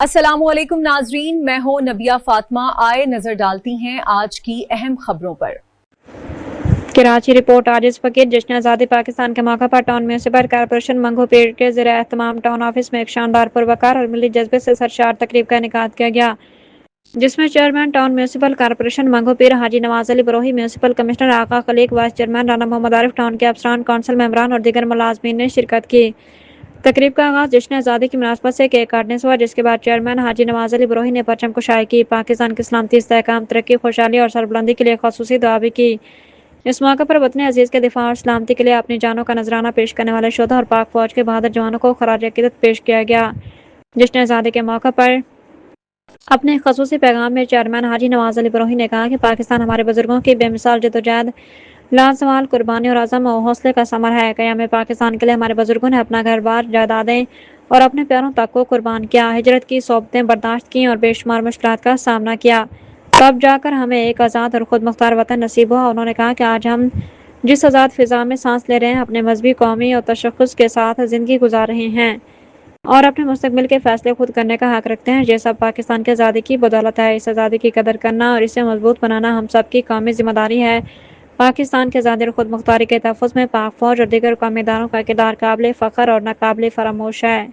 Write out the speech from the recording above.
السلام علیکم ناظرین، میں ہوں نبیہ فاطمہ۔ آئے نظر ڈالتی ہیں آج کی اہم خبروں پر۔ کراچی رپورٹ۔ آج اس وقت جشن آزادی پاکستان کے موقع پر ٹاؤن میونسپل کارپوریشن منگو پیر کے زیر اہتمام ٹاؤن آفس میں ایک شاندار پروقار اور ملی جذبے سے سرشار تقریب کا انعقاد کیا گیا، جس میں چیئرمین ٹاؤن میونسپل کارپوریشن منگو پیر حاجی نواز علی بروہی، میونسپل کمشنر آقا خلیق، وائس چیئرمین رانا محمد عارف، ٹاؤن کے افسران، کونسل ممبران اور دیگر ملازمین نے شرکت کی۔ تقریب کا آغاز جشن آزادی کی مناسبت سے کیک کاٹنے سے ہوا، جس کے بعد چیئرمین حاجی نواز علی بروہی نے پرچم کشائی کی، پاکستان کی سلامتی، استحکام، ترقی، خوشحالی اور سربلندی کے لیے خصوصی دعا بھی کی۔ اس موقع پر وطن عزیز کے دفاع اور سلامتی کے لیے اپنی جانوں کا نذرانہ پیش کرنے والے شہداء اور پاک فوج کے بہادر جوانوں کو خراج عقیدت پیش کیا گیا۔ جشن آزادی کے موقع پر اپنے خصوصی پیغام میں چیئرمین حاجی نواز علی بروہی نے کہا کہ پاکستان ہمارے بزرگوں کی بے مثال جدوجہد، لازوال قربانی اور عزم و حوصلے کا ثمر ہے۔ قیام پاکستان کے لیے ہمارے بزرگوں نے اپنا گھر بار، جائیدادیں اور اپنے پیاروں تک کو قربان کیا، ہجرت کی صعوبتیں برداشت کیں اور بے شمار مشکلات کا سامنا کیا، تب جا کر ہمیں ایک آزاد اور خود مختار وطن نصیب ہوا۔ انہوں نے کہا کہ آج ہم جس آزاد فضا میں سانس لے رہے ہیں، اپنے مذہبی، قومی اور تشخص کے ساتھ زندگی گزار رہے ہیں اور اپنے مستقبل کے فیصلے خود کرنے کا حق رکھتے ہیں، یہ سب پاکستان کی آزادی کی بدولت ہے۔ اس آزادی کی قدر کرنا اور اسے مضبوط بنانا ہم سب کی قومی ذمہ داری ہے۔ پاکستان کے آزادی اور خود مختاری کے تحفظ میں پاک فوج اور دیگر قومی اداروں کا کردار قابل فخر اور ناقابل فراموش ہے۔